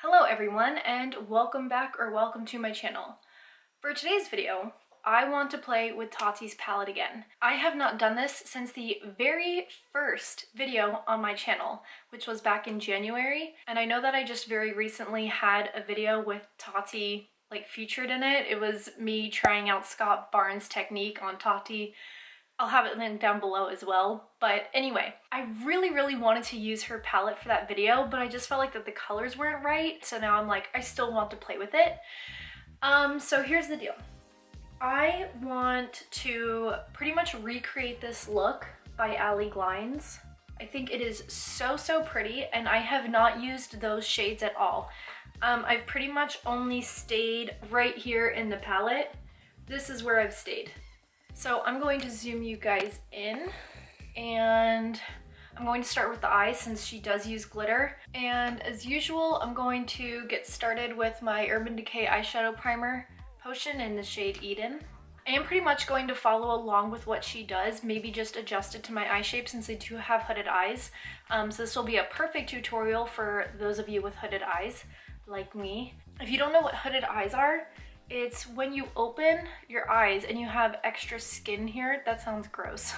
Hello everyone, and welcome back or welcome to my channel. For today's video, I want to play with Tati's palette again. I have not done this since the very first video on my channel, which was back in January, and I know that I just very recently had a video with Tati featured in it. It was me trying out Scott Barnes' technique on Tati. I'll have it linked down below as well. But anyway, I really wanted to use her palette for that video, but I just felt like that the colors weren't right. So now I'm like, I still want to play with it. So here's the deal. I want to pretty much recreate this look by Allie Glines. I think it is so pretty, and I have not used those shades at all. I've pretty much only stayed right here in the palette. This is where I've stayed. So I'm going to zoom you guys in, and I'm going to start with the eyes since she does use glitter. And as usual, I'm going to get started with my Urban Decay eyeshadow primer potion in the shade Eden. I am pretty much going to follow along with what she does, maybe just adjust it to my eye shape since I do have hooded eyes. So this will be a perfect tutorial for those of you with hooded eyes like me. If you don't know what hooded eyes are, it's when you open your eyes and you have extra skin here. That sounds gross.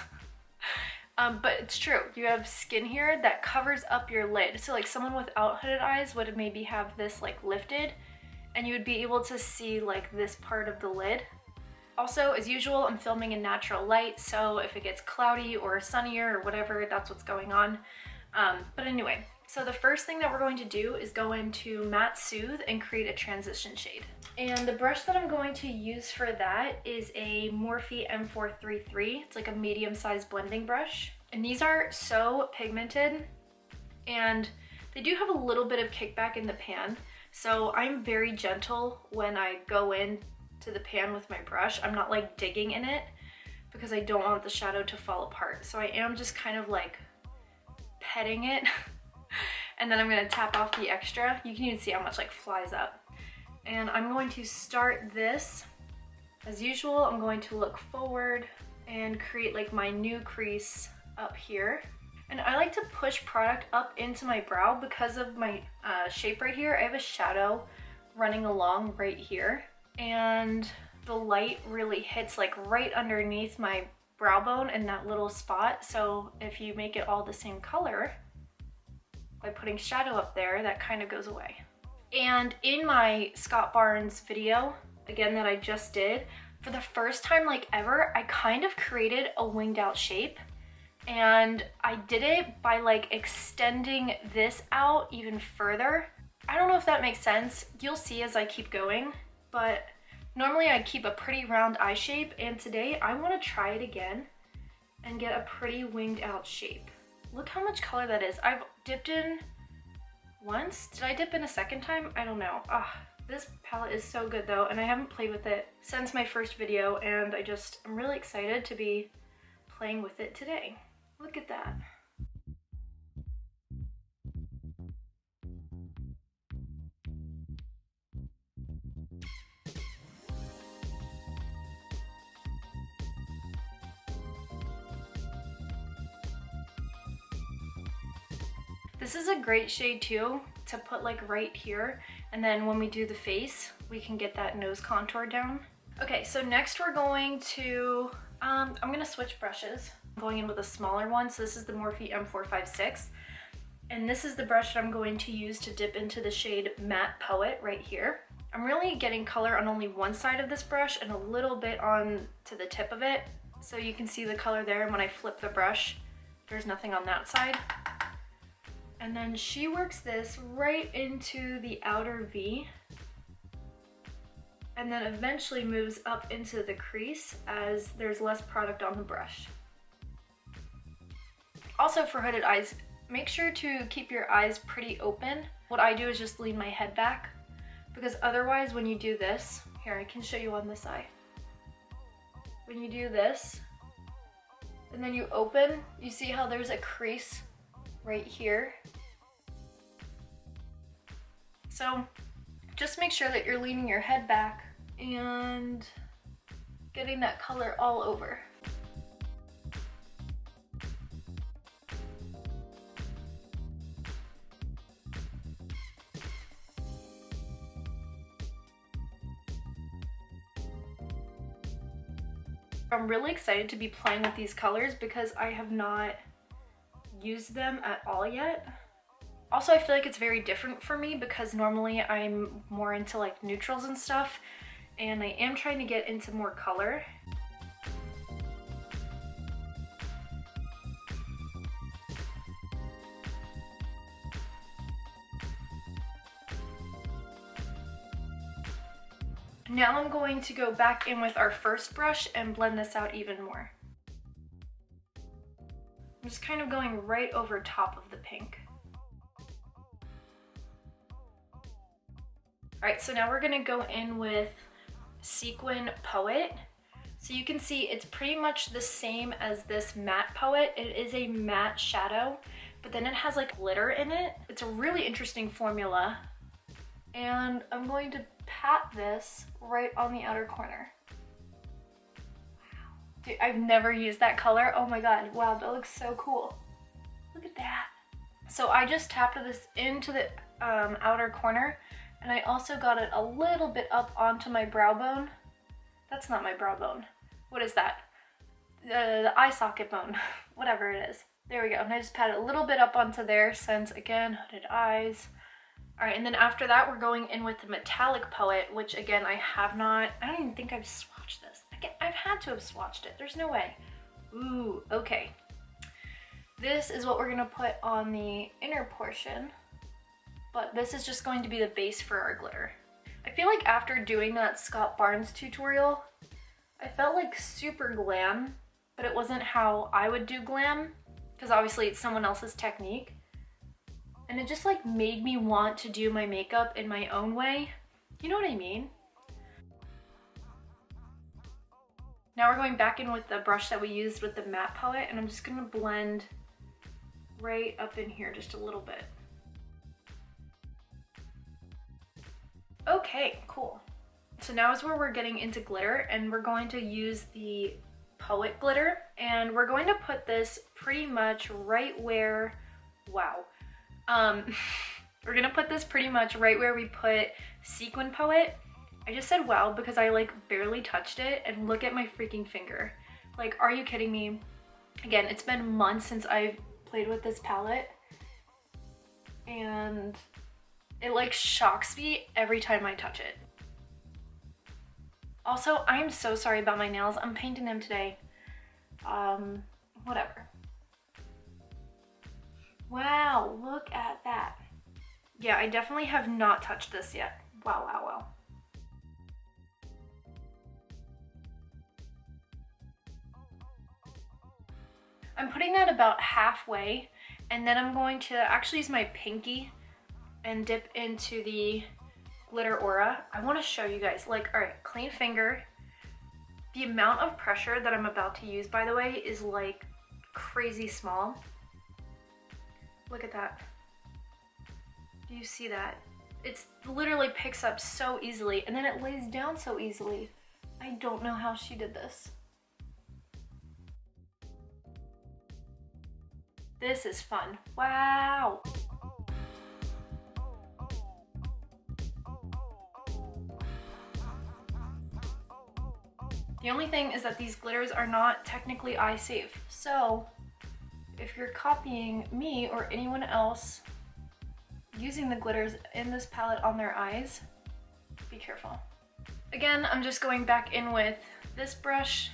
But it's true. You have skin here that covers up your lid. So like someone without hooded eyes would maybe have this lifted, and you would be able to see this part of the lid. Also, as usual, I'm filming in natural light, so if it gets cloudy or sunnier or whatever, that's what's going on. But anyway, so the first thing that we're going to do is go into Matte Soothe and create a transition shade. And the brush that I'm going to use for that is a Morphe M433. It's like a medium-sized blending brush. And these are so pigmented, and they do have a little bit of kickback in the pan. So I'm very gentle when I go in to the pan with my brush. I'm not digging in it because I don't want the shadow to fall apart. So I am just kind of petting it. And then I'm gonna tap off the extra. You can even see how much flies up. And I'm going to start this. As usual, I'm going to look forward and create my new crease up here. And I like to push product up into my brow because of my shape right here. I have a shadow running along right here, and the light really hits right underneath my brow bone in that little spot. So if you make it all the same color by putting shadow up there, that kind of goes away. And in my Scott Barnes video, again, that I just did, for the first time ever, I kind of created a winged out shape. And I did it by extending this out even further. I don't know if that makes sense. You'll see as I keep going, but normally I keep a pretty round eye shape, and today I want to try it again and get a pretty winged out shape. Look how much color that is. I've dipped in once. Did I dip in a second time? I don't know. This palette is so good though, and I haven't played with it since my first video, and I'm really excited to be playing with it today. Look at that. This is a great shade too to put right here, and then when we do the face, we can get that nose contour down. Okay, so next we're going to, I'm gonna switch brushes. I'm going in with a smaller one, so this is the Morphe M456, and this is the brush that I'm going to use to dip into the shade Matte Poet right here. I'm really getting color on only one side of this brush and a little bit on to the tip of it, so you can see the color there, and when I flip the brush, there's nothing on that side. And then she works this right into the outer V, and then eventually moves up into the crease as there's less product on the brush. Also for hooded eyes, make sure to keep your eyes pretty open. What I do is just lean my head back, because otherwise when you do this, here I can show you on this eye. When you do this, and then you open, you see how there's a crease right here. So just make sure that you're leaning your head back and getting that color all over. I'm really excited to be playing with these colors because I have not used them at all yet. Also, I feel like it's very different for me because normally I'm more into like neutrals and stuff, and I am trying to get into more color. Now I'm going to go back in with our first brush and blend this out even more. I'm just kind of going right over top of the pink. Alright, so now we're going to go in with Sequin Poet. So you can see it's pretty much the same as this matte Poet. It is a matte shadow, but then it has like glitter in it. It's a really interesting formula. And I'm going to pat this right on the outer corner. Wow. Dude, I've never used that color. Oh my god, wow, that looks so cool. Look at that. So I just tapped this into the outer corner, and I also got it a little bit up onto my brow bone. That's not my brow bone. What is that? The eye socket bone, whatever it is. There we go, and I just pat it a little bit up onto there since, again, hooded eyes. All right, and then after that, we're going in with the Metallic Poet, which again, I don't even think I've swatched this. I've had to have swatched it, there's no way. Ooh, okay. This is what we're gonna put on the inner portion, but this is just going to be the base for our glitter. I feel like after doing that Scott Barnes tutorial, I felt like super glam, but it wasn't how I would do glam, because obviously it's someone else's technique. And it just like made me want to do my makeup in my own way. You know what I mean? Now we're going back in with the brush that we used with the matte Poet, and I'm just gonna blend right up in here just a little bit. Okay, cool. So now is where we're getting into glitter, and we're going to use the Poet glitter, and we're going to put this pretty much right where, wow. We're gonna put this pretty much right where we put Sequin Poet. I just said wow because I like barely touched it, and look at my freaking finger. Like, are you kidding me? Again, it's been months since I've played with this palette, and it like shocks me every time I touch it. Also, I'm so sorry about my nails. I'm painting them today. Whatever. Wow, look at that. Yeah, I definitely have not touched this yet. Wow, wow, wow. I'm putting that about halfway, and then I'm going to actually use my pinky and dip into the glitter aura. I want to show you guys, like, all right, clean finger. The amount of pressure that I'm about to use, by the way, is like crazy small. Look at that. Do you see that? It's literally picks up so easily, and then it lays down so easily. I don't know how she did this. This is fun. Wow. The only thing is that these glitters are not technically eye safe. So if you're copying me or anyone else using the glitters in this palette on their eyes, be careful. Again, I'm just going back in with this brush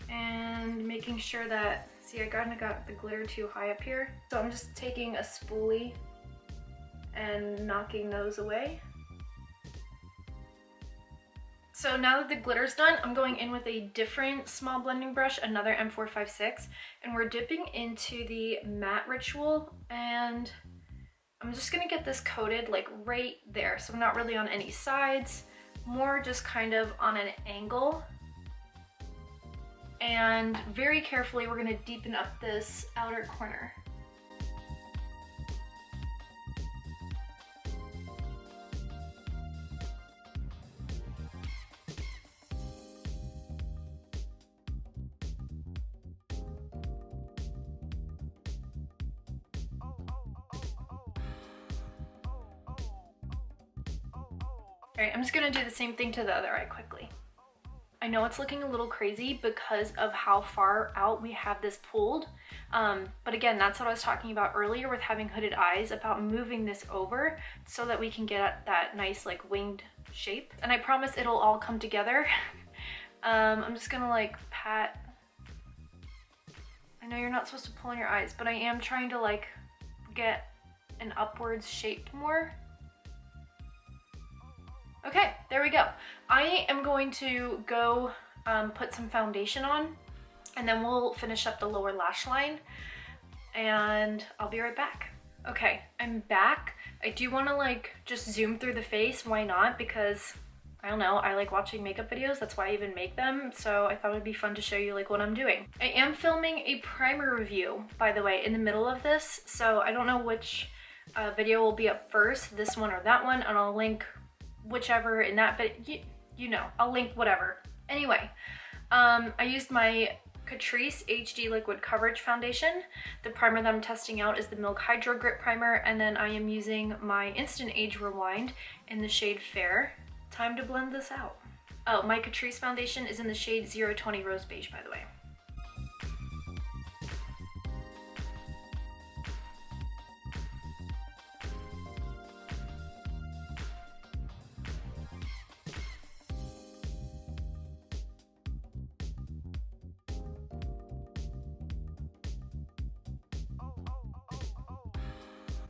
and making sure that, see, I kind of got the glitter too high up here. So I'm just taking a spoolie and knocking those away. So now that the glitter's done, I'm going in with a different small blending brush, another M456, and we're dipping into the Matte Ritual, and I'm just gonna get this coated like right there. So I'm not really on any sides, more just kind of on an angle. And very carefully, we're gonna deepen up this outer corner. All right, I'm just gonna do the same thing to the other eye quickly. I know it's looking a little crazy because of how far out we have this pulled, but again, that's what I was talking about earlier with having hooded eyes, about moving this over so that we can get that nice like winged shape. And I promise it'll all come together. I'm just gonna like pat. I know you're not supposed to pull in your eyes, but I am trying to like get an upwards shape more. Okay, there we go. I am going to go put some foundation on, and then we'll finish up the lower lash line, and I'll be right back. Okay, I'm back. I do want to like just zoom through the face. Why not? Because I don't know, I like watching makeup videos. That's why I even make them. So I thought it'd be fun to show you like what I'm doing. I am filming a primer review, by the way, in the middle of this. So I don't know which video will be up first, this one or that one, and I'll link whichever in that video. You know, I'll link whatever. Anyway, I used my Catrice HD Liquid Coverage Foundation. The primer that I'm testing out is the Milk Hydro Grip Primer, and then I am using my Instant Age Rewind in the shade Fair. Time to blend this out. Oh, my Catrice foundation is in the shade 020 Rose Beige, by the way.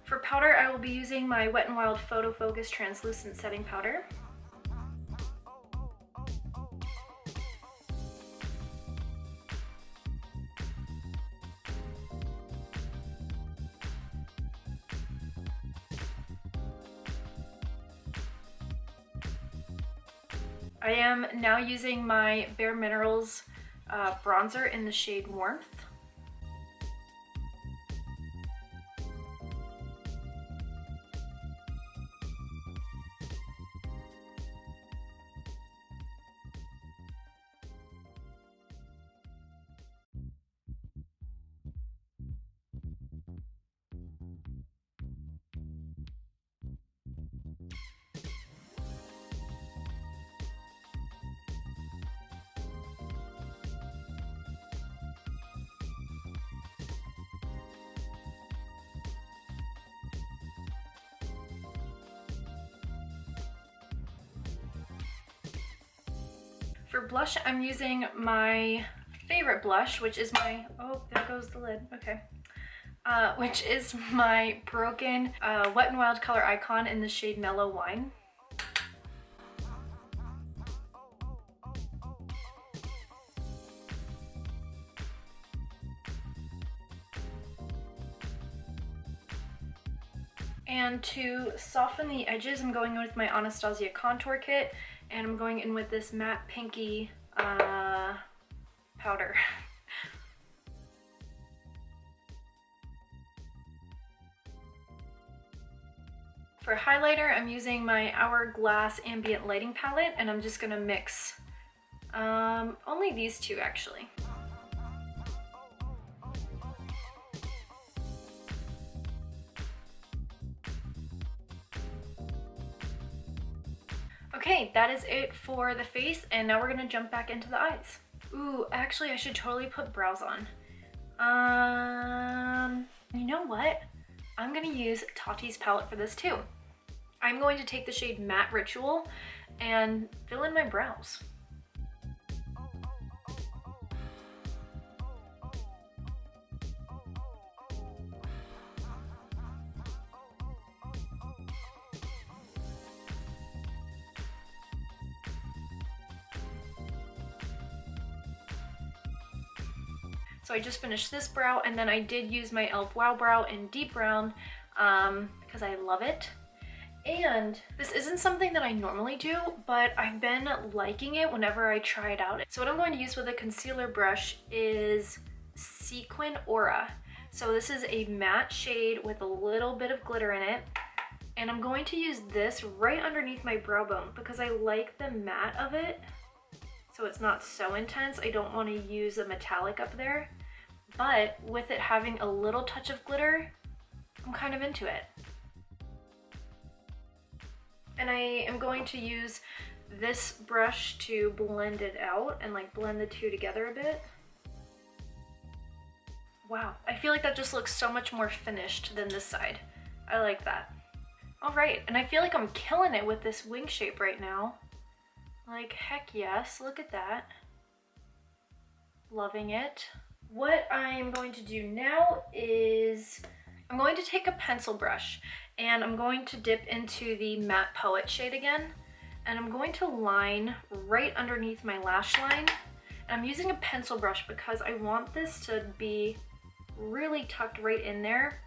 For powder, I will be using my Wet n Wild Photo Focus Translucent Setting Powder. I am now using my Bare Minerals bronzer in the shade Warmth. For blush, I'm using my favorite blush, which is my, oh, there goes the lid, okay. Which is my Broken Wet n Wild Color Icon in the shade Mellow Wine. And to soften the edges, I'm going in with my Anastasia Contour Kit, and I'm going in with this matte pinky powder. For highlighter, I'm using my Hourglass Ambient Lighting Palette, and I'm just gonna mix only these two actually. Okay, that is it for the face, and now we're gonna jump back into the eyes. Ooh, actually I should totally put brows on. You know what? I'm gonna use Tati's palette for this too. I'm going to take the shade Matte Ritual and fill in my brows. So I just finished this brow, and then I did use my e.l.f. Wow Brow in Deep Brown because I love it. And this isn't something that I normally do, but I've been liking it whenever I try it out. So what I'm going to use with a concealer brush is Sequin Aura. So this is a matte shade with a little bit of glitter in it. And I'm going to use this right underneath my brow bone because I like the matte of it. So it's not so intense. I don't want to use a metallic up there. But with it having a little touch of glitter, I'm kind of into it. And I am going to use this brush to blend it out and like blend the two together a bit. Wow, I feel like that just looks so much more finished than this side. I like that. All right, and I feel like I'm killing it with this wing shape right now. Like, heck yes, look at that. Loving it. What I'm going to do now is I'm going to take a pencil brush and I'm going to dip into the Matte Poet shade again, and I'm going to line right underneath my lash line. And I'm using a pencil brush because I want this to be really tucked right in there.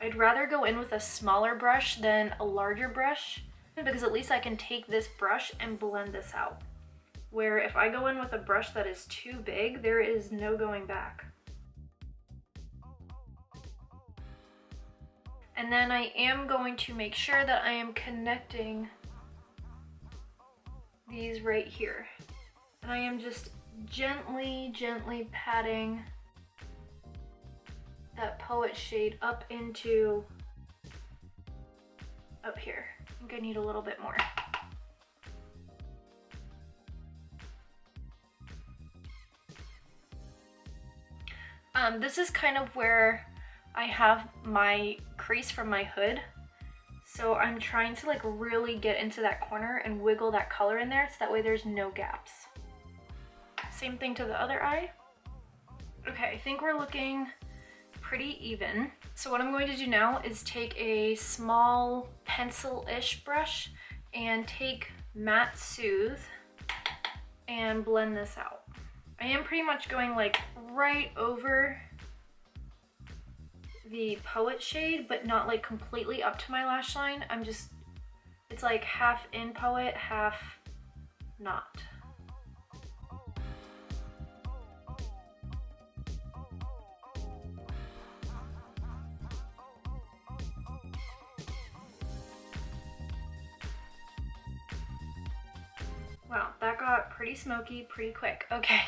I'd rather go in with a smaller brush than a larger brush, because at least I can take this brush and blend this out. Where if I go in with a brush that is too big, there is no going back. And then I am going to make sure that I am connecting these right here. And I am just gently patting that Poet shade up into up here. I think I need a little bit more. This is kind of where I have my crease from my hood. So I'm trying to like really get into that corner and wiggle that color in there so that way there's no gaps. Same thing to the other eye. Okay, I think we're looking pretty even. So what I'm going to do now is take a small pencil-ish brush and take Matte Soothe and blend this out. I am pretty much going like right over the Poet shade, but not like completely up to my lash line. It's like half in Poet, half not. Wow, that got pretty smoky pretty quick. Okay.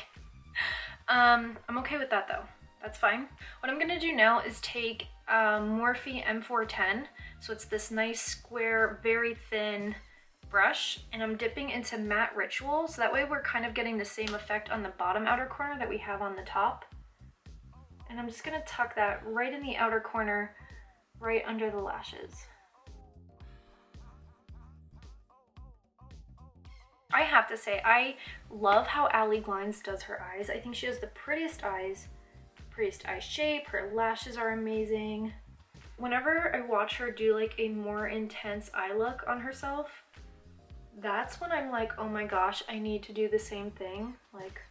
I'm okay with that though. That's fine. What I'm gonna do now is take Morphe M410. So it's this nice square, very thin brush, and I'm dipping into Matte Ritual. So that way we're kind of getting the same effect on the bottom outer corner that we have on the top. And I'm just gonna tuck that right in the outer corner, right under the lashes. I have to say, I love how Allie Glines does her eyes. I think she has the prettiest eyes, prettiest eye shape. Her lashes are amazing. Whenever I watch her do like a more intense eye look on herself, that's when I'm like, oh my gosh, I need to do the same thing. Like,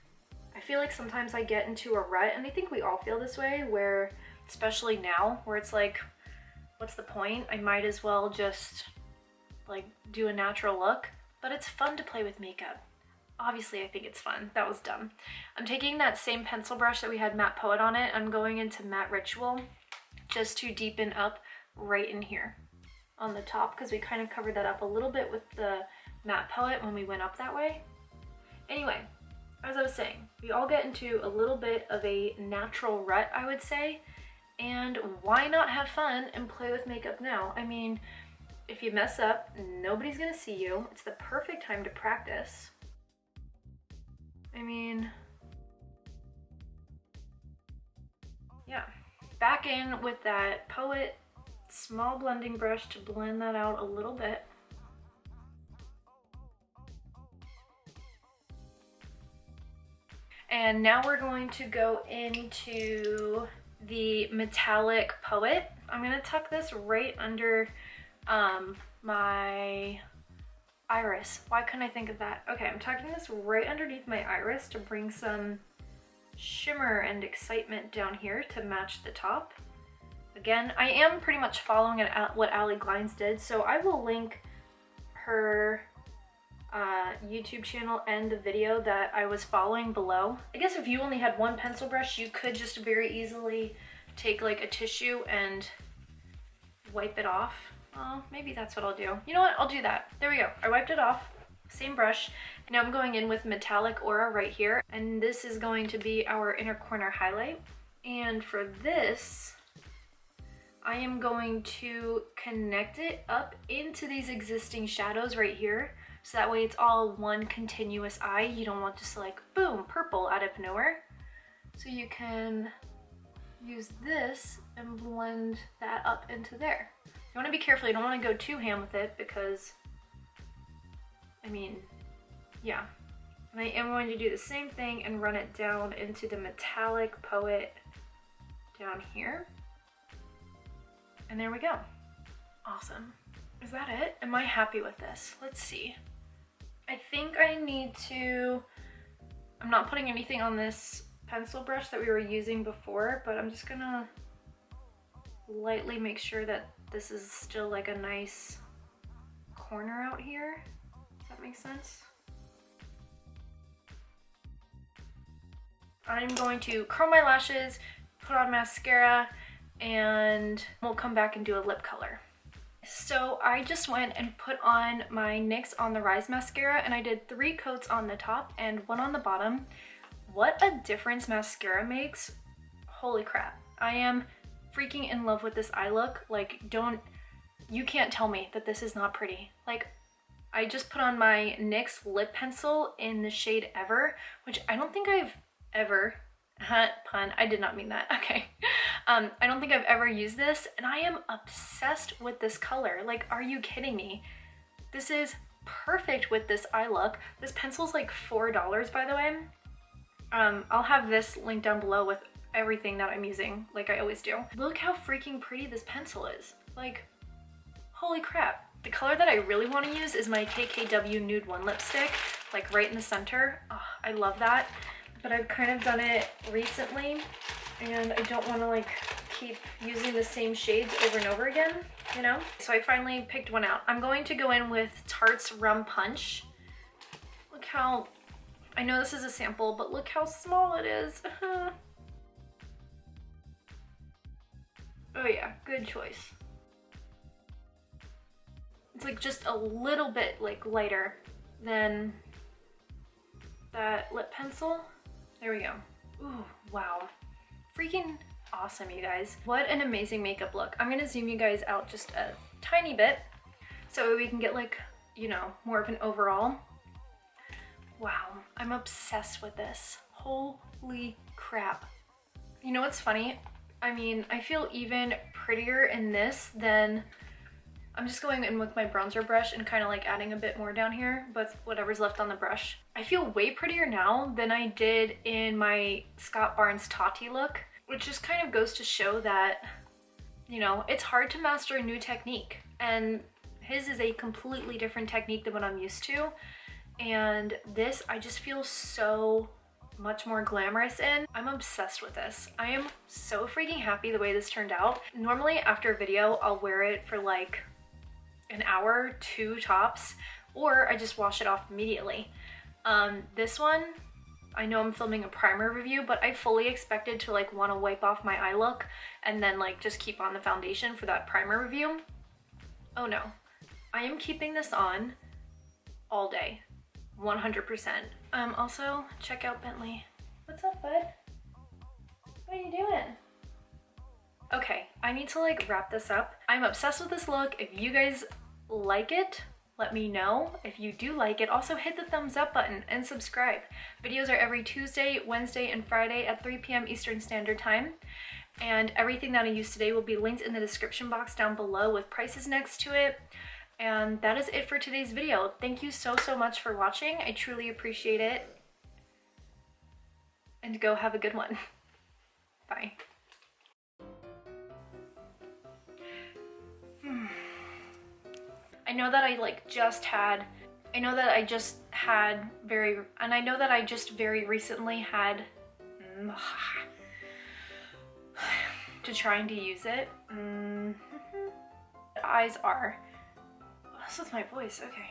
I feel like sometimes I get into a rut, and I think we all feel this way, where, especially now, where it's like, what's the point? I might as well just like do a natural look. But it's fun to play with makeup. Obviously, I think it's fun. That was dumb. I'm taking that same pencil brush that we had Matte Poet on it. I'm going into Matte Ritual just to deepen up right in here on the top, because we kind of covered that up a little bit with the Matte Poet when we went up that way. Anyway, as I was saying, we all get into a little bit of a natural rut, I would say. And why not have fun and play with makeup now? I mean, if you mess up, nobody's gonna see you. It's the perfect time to practice. I mean, yeah. Back in with that Poet small blending brush to blend that out a little bit. And now we're going to go into the metallic Poet. I'm gonna tuck this right under my iris. Why couldn't I think of that? Okay, I'm tucking this right underneath my iris to bring some shimmer and excitement down here to match the top. Again, I am pretty much following what Allie Glines did, so I will link her YouTube channel and the video that I was following below. I guess if you only had one pencil brush, you could just very easily take like a tissue and wipe it off. Oh, maybe that's what I'll do. You know what? I'll do that. There we go. I wiped it off. Same brush. Now I'm going in with Metallic Aura right here, and this is going to be our inner corner highlight. And for this, I am going to connect it up into these existing shadows right here. so that way it's all one continuous eye. You don't want just like, boom, purple out of nowhere. So you can use this and blend that up into there. You want to be careful, you don't want to go too ham with it because, I mean, yeah. And I am going to do the same thing and run it down into the Metallic Poet down here. And there we go. Awesome. Is that it? Am I happy with this? Let's see. I think I need to, I'm not putting anything on this pencil brush that we were using before, but I'm just gonna lightly make sure that this is still like a nice corner out here. Does that make sense? I'm going to curl my lashes, put on mascara, and we'll come back and do a lip color. So I just went and put on my NYX On The Rise mascara, and I did 3 coats on the top and 1 on the bottom. What a difference mascara makes. Holy crap. I am freaking in love with this eye look. Like, you can't tell me that this is not pretty. Like, I just put on my NYX lip pencil in the shade Ever, which I don't think I've ever, pun, I did not mean that, okay. I don't think I've ever used this, and I am obsessed with this color. Like, are you kidding me? This is perfect with this eye look. This pencil's like $4, by the way. I'll have this linked down below with everything that I'm using, like I always do. Look how freaking pretty this pencil is. Like, holy crap. The color that I really want to use is my KKW Nude 1 lipstick, like right in the center. Oh, I love that. But I've kind of done it recently, and I don't want to like keep using the same shades over and over again, you know? So I finally picked one out. I'm going to go in with Tarte's Rum Punch. Look how, I know this is a sample, but look how small it is. Oh yeah, good choice. It's like just a little bit like lighter than that lip pencil. There we go. Ooh, wow. Freaking awesome, you guys. What an amazing makeup look. I'm gonna zoom you guys out just a tiny bit so we can get like, you know, more of an overall. Wow, I'm obsessed with this. Holy crap. You know what's funny? I mean, I feel even prettier in this than, I'm just going in with my bronzer brush and kind of like adding a bit more down here, but whatever's left on the brush. I feel way prettier now than I did in my Scott Barnes Tati look, which just kind of goes to show that, you know, it's hard to master a new technique, and his is a completely different technique than what I'm used to. And this, I just feel so much more glamorous in. I'm obsessed with this. I am so freaking happy the way this turned out. Normally after a video, I'll wear it for like an hour, 2 tops, or I just wash it off immediately. This one, I know I'm filming a primer review, but I fully expected to like want to wipe off my eye look and then like just keep on the foundation for that primer review. Oh no, I am keeping this on all day, 100%. Also, check out Bentley. What's up, bud? What are you doing? Okay, I need to like wrap this up. I'm obsessed with this look. If you guys like it, let me know. If you do like it, also hit the thumbs up button and subscribe. Videos are every Tuesday, Wednesday, and Friday at 3 p.m. Eastern Standard Time. And everything that I used today will be linked in the description box down below with prices next to it. And that is it for today's video. Thank you so much for watching. I truly appreciate it. And go have a good one. Bye. I know that I just very recently had to trying to use it. The eyes are, this is my voice, okay.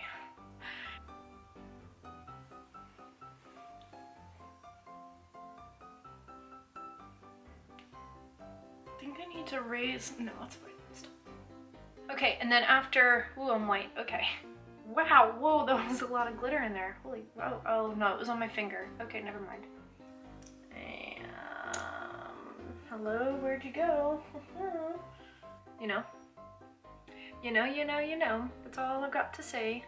I think I need to raise, no, that's fine. Okay, and then after, ooh, I'm white, okay. Wow, whoa, there was a lot of glitter in there. Holy, wow, oh no, it was on my finger. Okay, never mind. Hello, where'd you go? You know. That's all I've got to say.